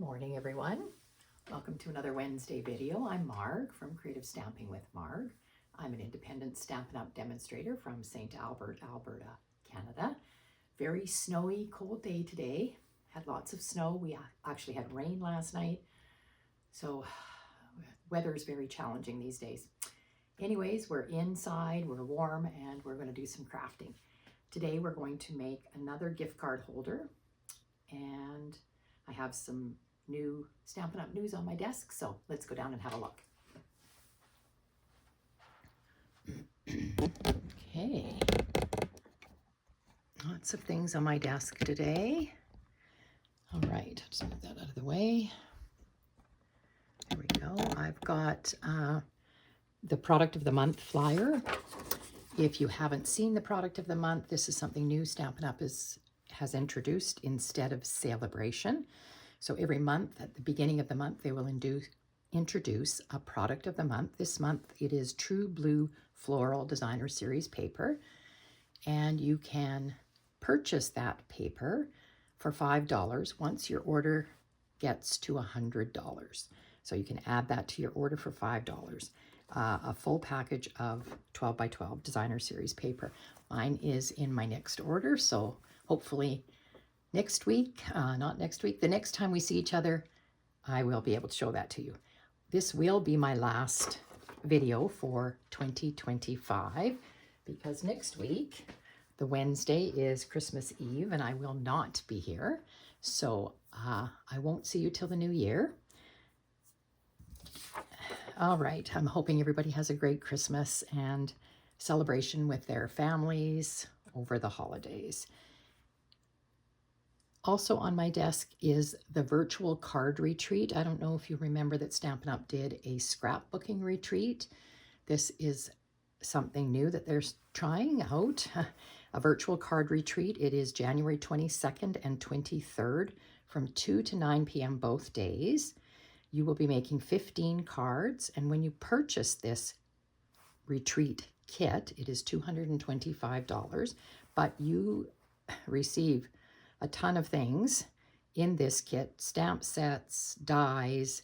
Morning, everyone. Welcome to another Wednesday video. I'm Marg from Creative Stamping with Marg. I'm an independent Stampin' Up! Demonstrator from St. Albert, Alberta, Canada. Very snowy, cold day today. Had lots of snow. We actually had rain last night. So weather is very challenging these days. Anyways, we're inside, we're warm, and we're going to do some crafting. Today we're going to make another gift card holder, and I have some new Stampin' Up! News on my desk, so let's go down and have a look. Okay, lots of things on my desk today. All right, just move that out of the way. There we go. I've got the product of the month flyer. If you haven't seen the product of the month, this is something new Stampin' Up! Has introduced instead of celebration. So every month, at the beginning of the month, they will introduce a product of the month. This month, it is True Blue Floral Designer Series paper. And you can purchase that paper for $5 once your order gets to $100. So you can add that to your order for $5. A full package of 12 by 12 Designer Series paper. Mine is in my next order, so hopefully next week, not next week, the next time we see each other, I will be able to show that to you. This will be my last video for 2025 because next week, the Wednesday, is Christmas Eve and I will not be here. So I won't see you till the new year. All right, I'm hoping everybody has a great Christmas and celebration with their families over the holidays. Also on my desk is the virtual card retreat. I don't know if you remember that Stampin' Up! Did a scrapbooking retreat. This is something new that they're trying out, a virtual card retreat. It is January 22nd and 23rd from 2 to 9 p.m. both days. You will be making 15 cards, and when you purchase this retreat kit, it is $225, but you receive a ton of things in this kit: stamp sets, dies,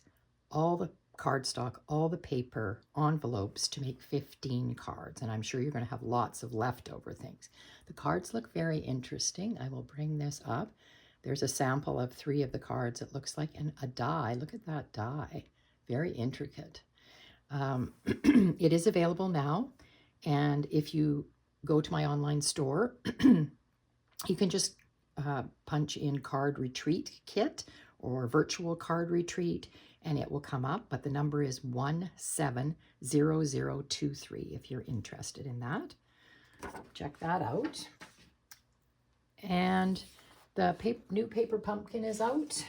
all the cardstock, all the paper, envelopes to make 15 cards. And I'm sure you're going to have lots of leftover things. The cards look very interesting. I will bring this up. There's a sample of 3 of the cards, it looks like, and a die. Look at that die. Very intricate. It is available now. And if you go to my online store, you can just punch in card retreat kit or virtual card retreat and it will come up, but the number is 170023 if you're interested in that. Check that out. And the new paper pumpkin is out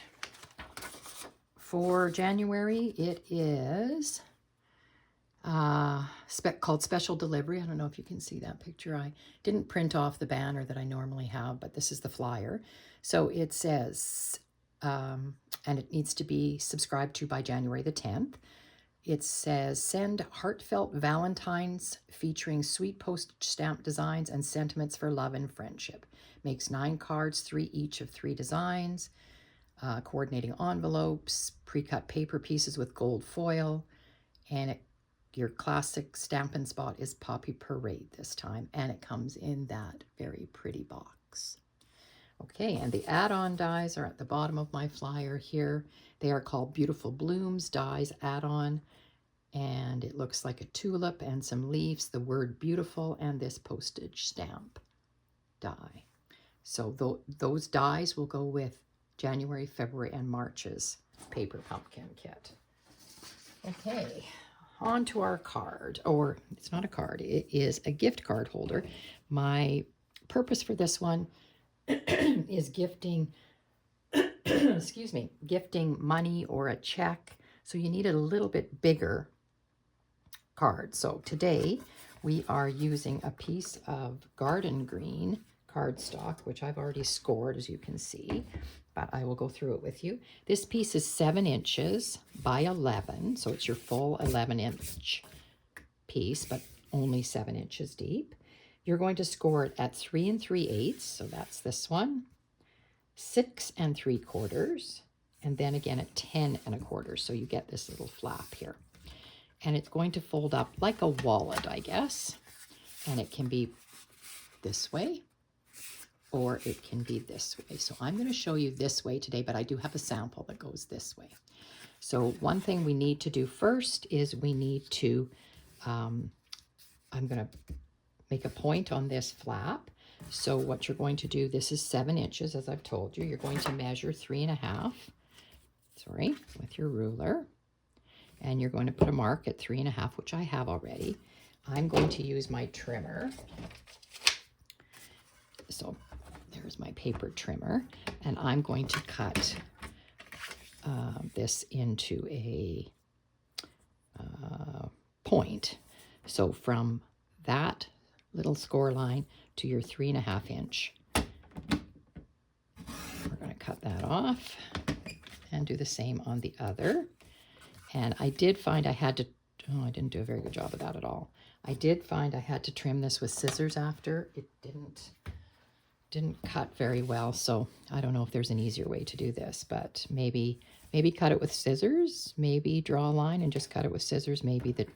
for January. It is called Special Delivery. I don't know if you can see that picture. I didn't print off the banner that I normally have, but this is the flyer. So it says, and it needs to be subscribed to by January the 10th. It says, send heartfelt Valentines featuring sweet postage stamp designs and sentiments for love and friendship. Makes 9 cards, 3 each of 3 designs, coordinating envelopes, pre-cut paper pieces with gold foil, and your classic Stampin' Spot is Poppy Parade this time, and it comes in that very pretty box. Okay, and the add-on dies are at the bottom of my flyer here. They are called Beautiful Blooms Dies Add-on, and it looks like a tulip and some leaves, the word beautiful, and this postage stamp die. So those dies will go with January, February, and March's paper pumpkin kit. Okay, on to our card, or it's not a card, it is a gift card holder. My purpose for this one is gifting, excuse me, gifting money or a check. So you need a little bit bigger card. So today we are using a piece of garden green cardstock, which I've already scored, as you can see, but I will go through it with you. This piece is 7 inches by 11, so it's your full 11-inch piece, but only 7 inches deep. You're going to score it at 3 3/8, so that's this one, 6 3/4, and then again at 10 1/4. So you get this little flap here. And it's going to fold up like a wallet, I guess. And it can be this way, or it can be this way. So I'm going to show you this way today, but I do have a sample that goes this way. So one thing we need to do first is we need to, I'm going to make a point on this flap. So what you're going to do, this is 7 inches, as I've told you. You're going to measure 3.5, with your ruler. And you're going to put a mark at 3.5, which I have already. I'm going to use my trimmer. So there's my paper trimmer, and I'm going to cut this into a point. So from that little score line to your 3.5 inch, we're going to cut that off and do the same on the other. And I did find I had to, I didn't do a very good job of that at all. I did find I had to trim this with scissors after. It didn't cut very well, so I don't know if there's an easier way to do this, but maybe cut it with scissors, maybe draw a line and just cut it with scissors. Maybe that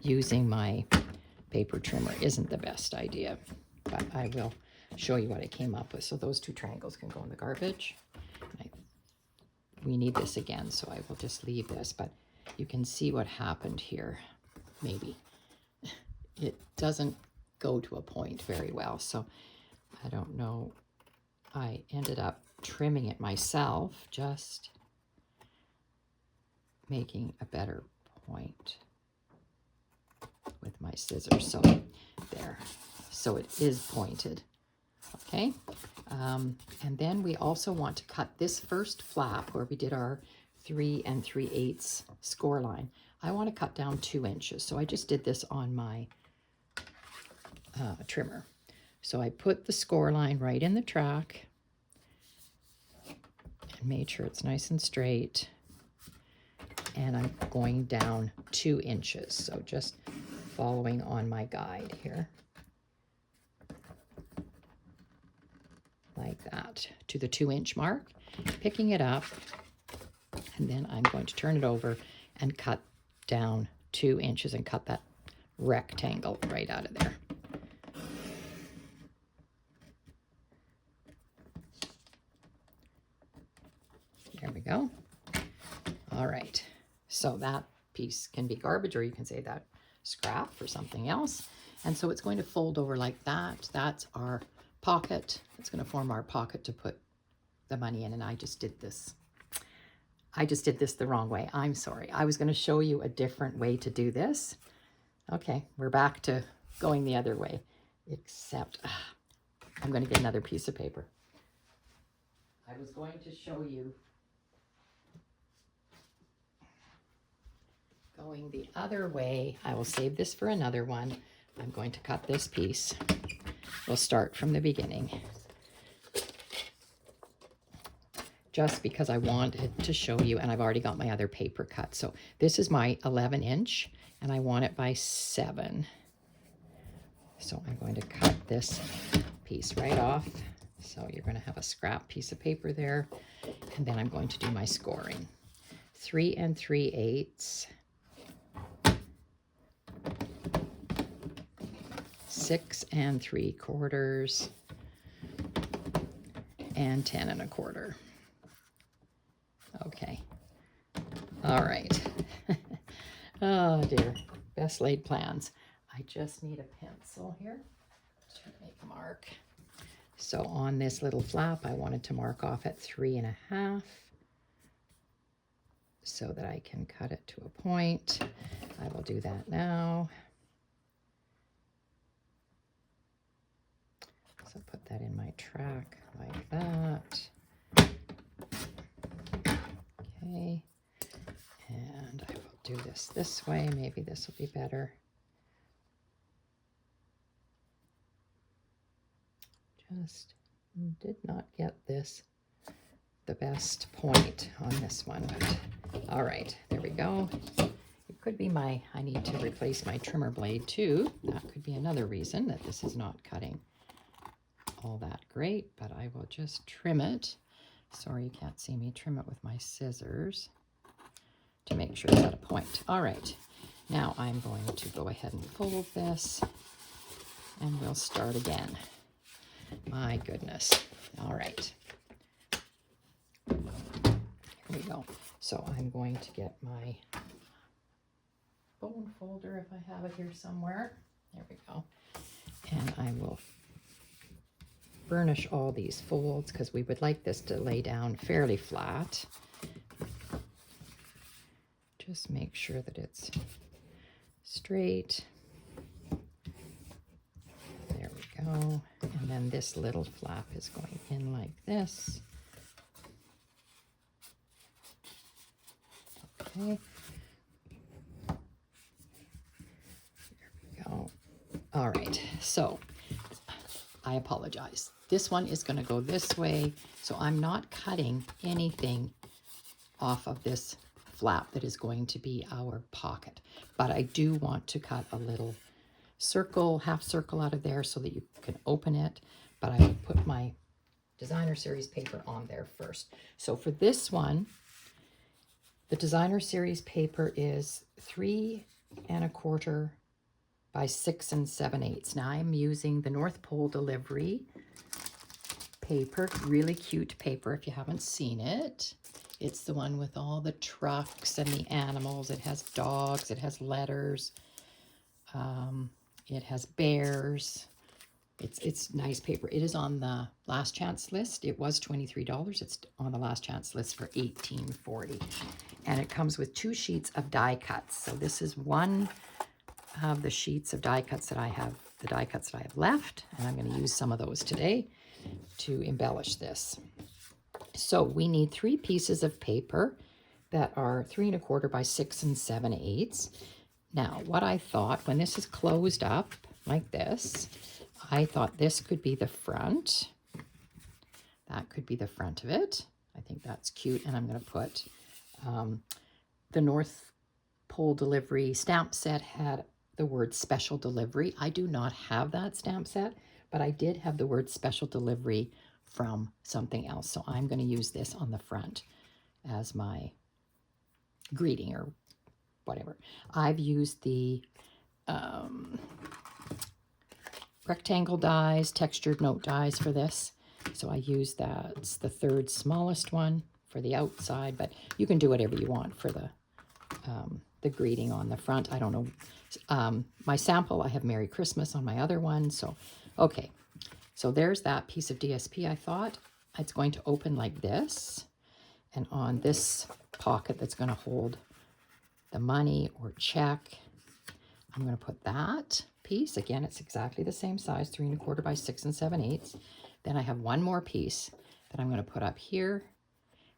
using my paper trimmer isn't the best idea, but I will show you what I came up with. So those 2 triangles can go in the garbage. We need this again, so I will just leave this, but you can see what happened here. Maybe it doesn't go to a point very well, so I don't know. I ended up trimming it myself, just making a better point with my scissors. So there, so it is pointed. Okay, and then we also want to cut this first flap where we did our 3 3/8 score line. I want to cut down 2 inches. So I just did this on my trimmer. So I put the score line right in the track and made sure it's nice and straight. And I'm going down 2 inches. So just following on my guide here. Like that, to the 2 inch mark, picking it up, and then I'm going to turn it over and cut down 2 inches and cut that rectangle right out of there. There we go. All right, so that piece can be garbage, or you can say that scrap for something else. And so it's going to fold over like that. That's our pocket. It's going to form our pocket to put the money in, and I just did this the wrong way. I'm sorry. I was going to show you a different way to do this. Okay, we're back to going the other way, except I'm going to get another piece of paper. I was going to show you going the other way. I will save this for another one. I'm going to cut this piece. We'll start from the beginning, just because I wanted to show you, and I've already got my other paper cut. So this is my 11 inch, and I want it by 7. So I'm going to cut this piece right off. So you're going to have a scrap piece of paper there, and then I'm going to do my scoring. 3 3/8, 6 3/4, and 10 1/4. Okay. All right. Oh dear. Best laid plans. I just need a pencil here to make a mark. So on this little flap, I wanted to mark off at 3.5 so that I can cut it to a point. I will do that now. So put that in my track like that. Okay, and I will do this way. Maybe this will be better. Just did not get this the best point on this one, but all right, there we go. It could be I need to replace my trimmer blade too. That could be another reason that this is not cutting all that great, but I will just trim it Sorry you can't see me. Trim it with my scissors to make sure it's at a point. All right, now I'm going to go ahead and fold this and we'll start again. My goodness. All right. Here we go. So I'm going to get my bone folder if I have it here somewhere. There we go. And I will burnish all these folds because we would like this to lay down fairly flat. Just make sure that it's straight. There we go. And then this little flap is going in like this. Okay. There we go. All right. So I apologize. This one is going to go this way. So I'm not cutting anything off of this flap that is going to be our pocket. But I do want to cut a little circle, half circle out of there so that you can open it. But I will put my designer series paper on there first. So for this one, the designer series paper is 3 1/4 by 6 7/8. Now I'm using the North Pole delivery paper, really cute paper if you haven't seen it. It's the one with all the trucks and the animals. It has dogs, it has letters, it has bears. It's nice paper. It is on the last chance list. It was $23. It's on the last chance list for $18.40. And it comes with 2 sheets of die cuts. So this is one of the sheets of die cuts that I have, the die cuts that I have left. And I'm going to use some of those today to embellish this. So we need 3 pieces of paper that are 3 1/4 by 6 7/8. Now, what I thought, when this is closed up like this, I thought this could be the front. That could be the front of it. I think that's cute. And I'm going to put the North Pole delivery stamp set had the word special delivery. I do not have that stamp set, but I did have the word special delivery from something else. So I'm going to use this on the front as my greeting or whatever. I've used the rectangle dies, textured note dies for this. So I use that. It's the 3rd smallest one for the outside, but you can do whatever you want for the greeting on the front. I don't know. My sample, I have Merry Christmas on my other one. So, okay. So there's that piece of DSP. I thought it's going to open like this. And on this pocket that's going to hold the money or check, I'm going to put that piece. Again, it's exactly the same size, 3 1/4 by 6 7/8. Then I have one more piece that I'm going to put up here.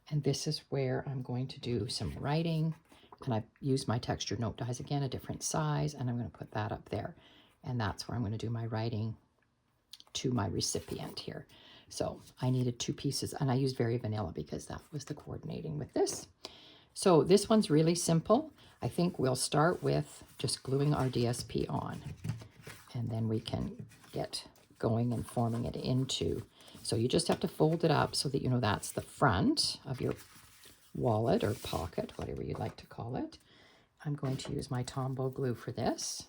And this is where I'm going to do some writing. And I've used my textured note dies again, a different size, and I'm going to put that up there. And that's where I'm going to do my writing to my recipient here. So I needed 2 pieces, and I used Very Vanilla because that was the coordinating with this. So this one's really simple. I think we'll start with just gluing our DSP on, and then we can get going and forming it into. So you just have to fold it up so that you know that's the front of your wallet or pocket, whatever you'd like to call it. I'm going to use my Tombow glue for this.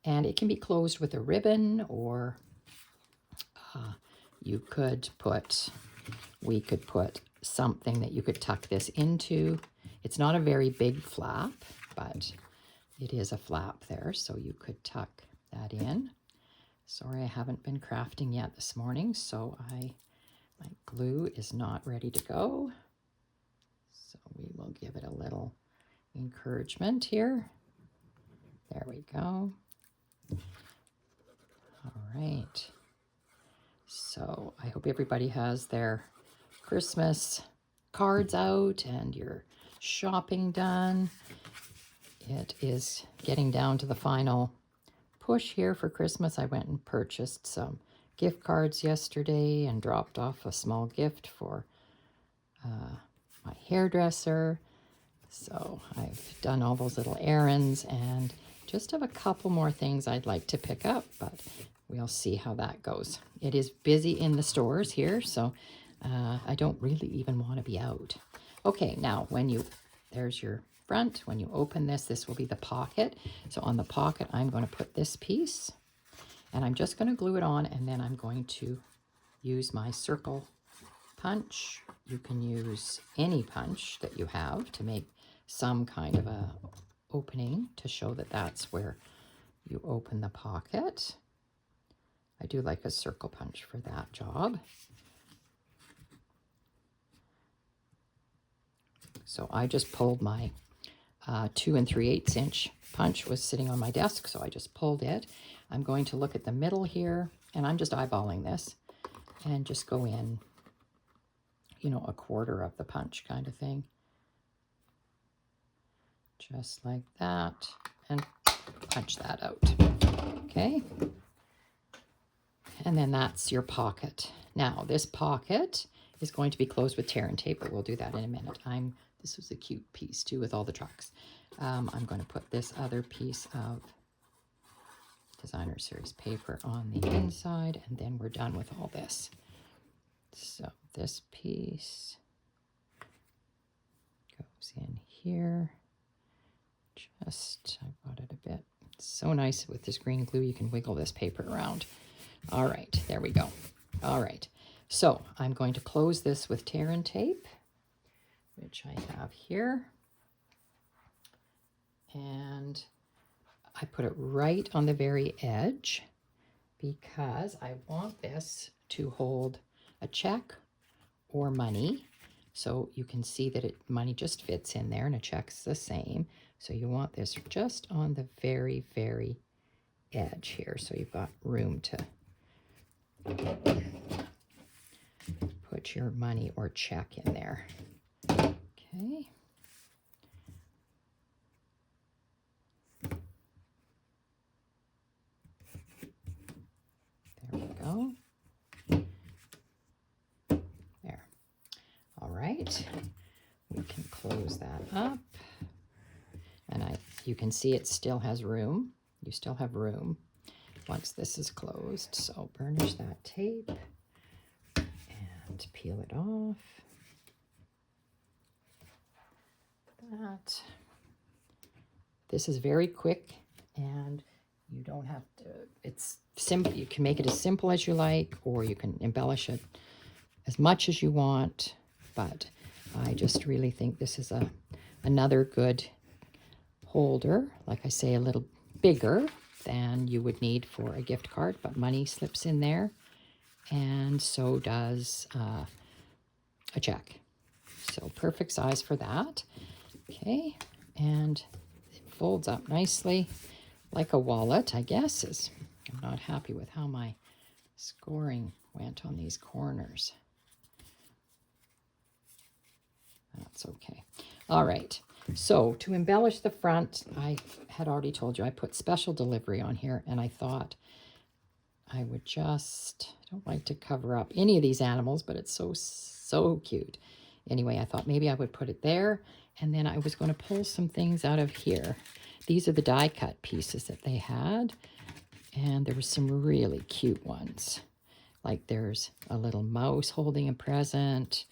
And it can be closed with a ribbon, or we could put something that you could tuck this into. It's not a very big flap, but it is a flap there, so you could tuck that in. Sorry, I haven't been crafting yet this morning, so my glue is not ready to go. So we will give it a little encouragement here. There we go. All right. So I hope everybody has their Christmas cards out and your shopping done. It is getting down to the final push here for Christmas. I went and purchased some gift cards yesterday and dropped off a small gift for my hairdresser. So I've done all those little errands and just have a couple more things I'd like to pick up, but we'll see how that goes. It is busy in the stores here, so I don't really even want to be out. Okay, now there's your front. When you open this, this will be the pocket. So on the pocket, I'm going to put this piece, and I'm just going to glue it on, and then I'm going to use my circle punch. You can use any punch that you have to make some kind of a opening to show that that's where you open the pocket. I do like a circle punch for that job. So I just pulled my 2 3/8 inch punch was sitting on my desk, so I just pulled it. I'm going to look at the middle here, and I'm just eyeballing this and just go in, you know, a quarter of the punch kind of thing. Just like that, and punch that out. Okay. And then that's your pocket. Now, this pocket is going to be closed with tear and tape, but we'll do that in a minute. This was a cute piece too with all the trucks. I'm going to put this other piece of Designer Series paper on the inside, and then we're done with all this. So this piece goes in here. I brought it a bit. It's so nice with this green glue, you can wiggle this paper around. All right, there we go. All right, so I'm going to close this with tear and tape, which I have here. And I put it right on the very edge because I want this to hold a check or money. So you can see that money just fits in there and a check's the same. So you want this just on the very, very edge here. So you've got room to put your money or check in there. Okay. There we go. There. All right. We can close that up. And you can see it still has room. You still have room once this is closed. So burnish that tape and peel it off. That. This is very quick, and you don't have to, it's simple. You can make it as simple as you like, or you can embellish it as much as you want, but I just really think this is another good holder. Like I say, a little bigger than you would need for a gift card, but money slips in there, and so does a check. So perfect size for that. Okay, and it folds up nicely like a wallet, I guess. I'm not happy with how my scoring went on these corners. That's okay. All right. So to embellish the front, I had already told you I put special delivery on here, and I thought I would I don't like to cover up any of these animals, but it's so cute. Anyway, I thought maybe I would put it there, and then I was going to pull some things out of here. These are the die cut pieces that they had, and there were some really cute ones. Like there's a little mouse holding a present.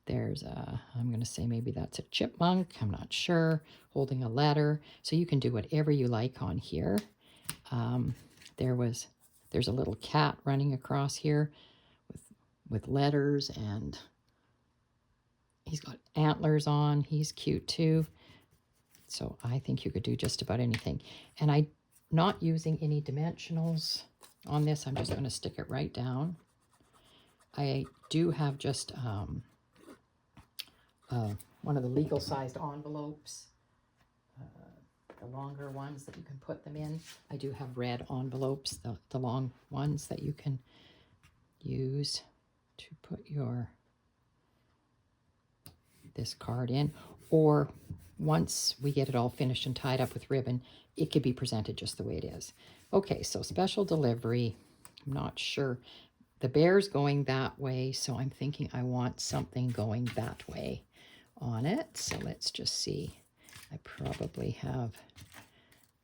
There's I'm going to say maybe that's a chipmunk, I'm not sure, holding a letter. So you can do whatever you like on here. There's a little cat running across here with letters, and he's got antlers on. He's cute too. So I think you could do just about anything. And I'm not using any dimensionals on this. I'm just going to stick it right down. I do have just one of the legal sized envelopes, the longer ones that you can put them in. I do have red envelopes, the long ones that you can use to put this card in. Or once we get it all finished and tied up with ribbon, it could be presented just the way it is. Okay, so special delivery. I'm not sure. The bear's going that way, so I'm thinking I want something going that way on it. So let's just see. I probably have,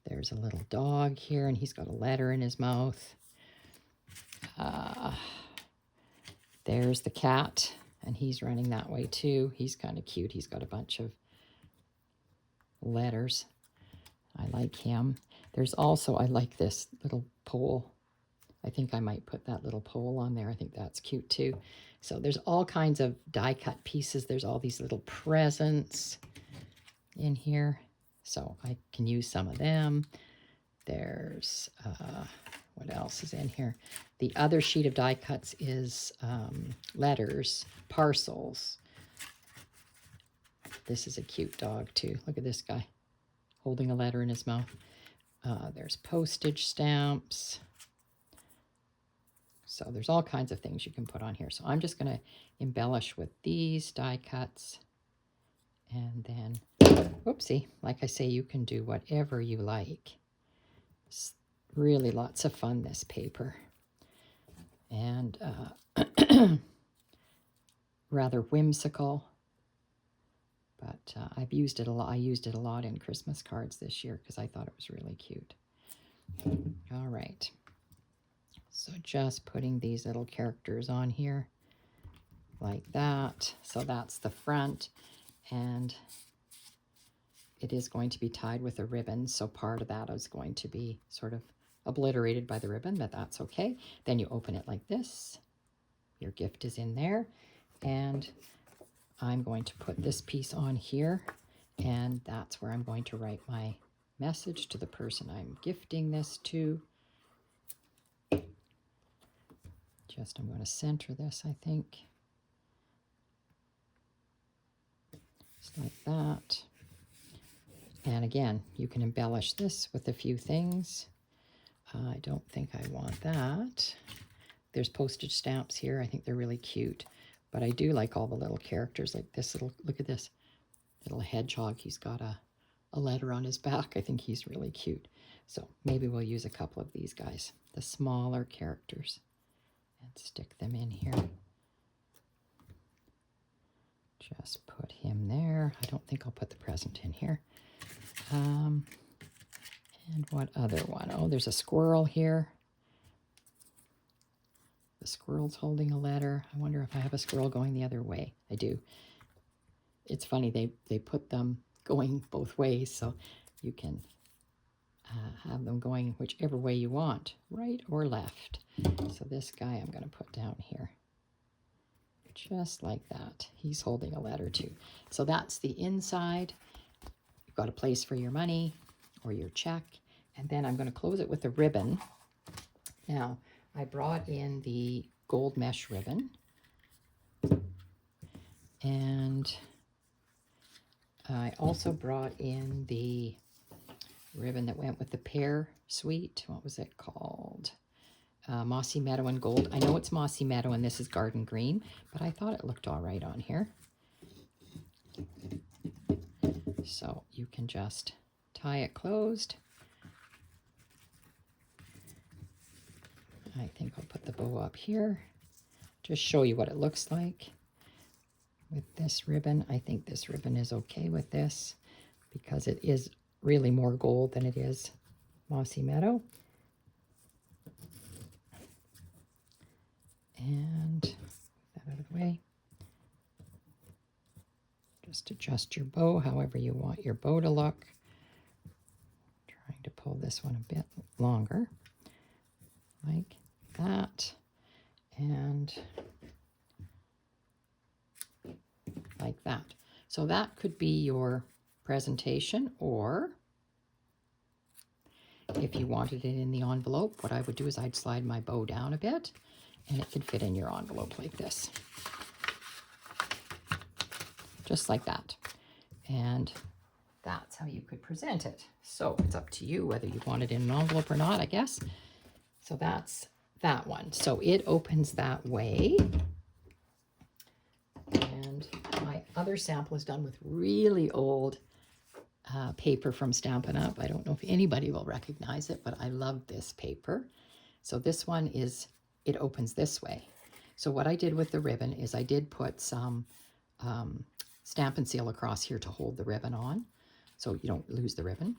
there's a little dog here, and he's got a letter in his mouth. There's the cat and he's running that way too. He's kind of cute. He's got a bunch of letters. I like him. There's also, I like this little pole. I think I might put that little pole on there. I think that's cute too. So there's all kinds of die cut pieces. There's all these little presents in here. So I can use some of them. There's, what else is in here? The other sheet of die cuts is letters, parcels. This is a cute dog too. Look at this guy holding a letter in his mouth. There's postage stamps. So there's all kinds of things you can put on here. So I'm just going to embellish with these die cuts. And then, whoopsie, like I say, you can do whatever you like. It's really lots of fun, this paper. And rather whimsical. But I've used it a lot. I used it a lot in Christmas cards this year because I thought it was really cute. All right. So just putting these little characters on here like that. So that's the front, and it is going to be tied with a ribbon. So part of that is going to be sort of obliterated by the ribbon, but that's okay. Then you open it like this. Your gift is in there, and I'm going to put this piece on here, and that's where I'm going to write my message to the person I'm gifting this to. Just, I'm going to center this, I think. Just like that. And again, you can embellish this with a few things. I don't think I want that. There's postage stamps here. I think they're really cute. But I do like all the little characters, like this little, look at this little hedgehog. He's got a letter on his back. I think he's really cute. So maybe we'll use a couple of these guys, the smaller characters, and stick them in here. Just put him there. I don't think I'll put the present in here. And what other one? Oh, there's a squirrel here. The squirrel's holding a letter. I wonder if I have a squirrel going the other way. I do. It's funny, they put them going both ways, so you can have them going whichever way you want, right or left. So this guy I'm going to put down here. Just like that. He's holding a letter too. So that's the inside. You've got a place for your money or your check. And then I'm going to close it with a ribbon. Now, I brought in the gold mesh ribbon. And I also brought in the ribbon that went with the pear suite. What was it called? Mossy Meadow and Gold. I know it's Mossy Meadow and this is Garden Green, but I thought it looked all right on here. So you can just tie it closed. I think I'll put the bow up here. Just show you what it looks like with this ribbon. I think this ribbon is okay with this because it is really more gold than it is Mossy Meadow. And put that out of the way. Just adjust your bow however you want your bow to look. Trying to pull this one a bit longer, like that, and like that. So that could be your presentation, or if you wanted it in the envelope, what I would do is I'd slide my bow down a bit and it could fit in your envelope like this. Just like that. And that's how you could present it. So it's up to you whether you want it in an envelope or not, I guess. So that's that one. So it opens that way. And my other sample is done with really old paper from Stampin' Up. I don't know if anybody will recognize it, but I love this paper. So this one is, it opens this way. So what I did with the ribbon is I did put some Stampin' Seal across here to hold the ribbon on, so you don't lose the ribbon.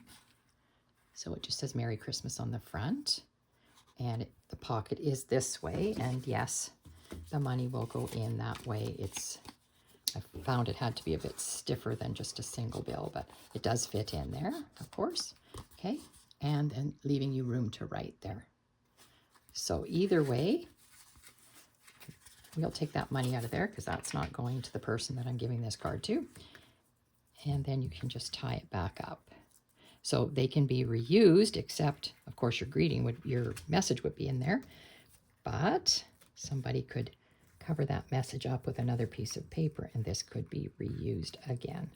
So it just says Merry Christmas on the front, and the pocket is this way, and yes, the money will go in that way. I found it had to be a bit stiffer than just a single bill, but it does fit in there, of course. Okay, and then leaving you room to write there. So either way, we'll take that money out of there because that's not going to the person that I'm giving this card to. And then you can just tie it back up. So they can be reused, except, of course, your message would be in there. But somebody could cover that message up with another piece of paper, and this could be reused again.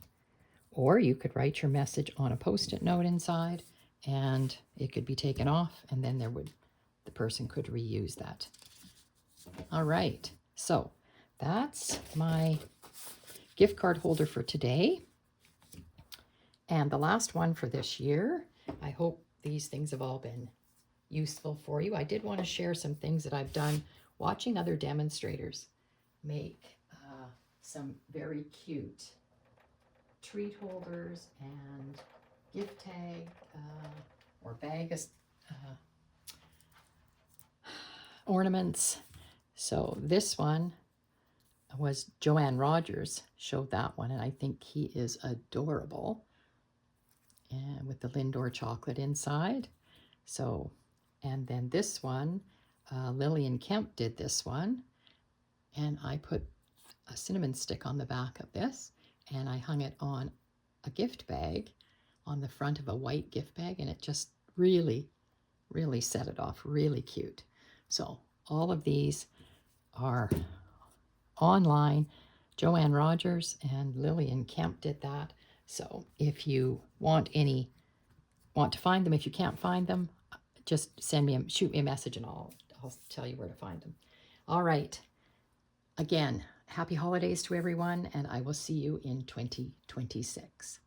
Or you could write your message on a Post-it note inside, and it could be taken off, and then the person could reuse that. All right, so that's my gift card holder for today. And the last one for this year. I hope these things have all been useful for you. I did want to share some things that I've done watching other demonstrators make some very cute treat holders and gift tag or bag ornaments. So this one was Joanne Rogers showed that one, and I think he is adorable. And with the Lindor chocolate inside. So, and then this one, Lillian Kemp did this one, and I put a cinnamon stick on the back of this, and I hung it on a gift bag on the front of a white gift bag, and it just really, really set it off really cute. So all of these are online. Joanne Rogers and Lillian Kemp did that. So if you want to find them, if you can't find them, just shoot me a message, and I'll tell you where to find them. All right. Again, happy holidays to everyone, and I will see you in 2026.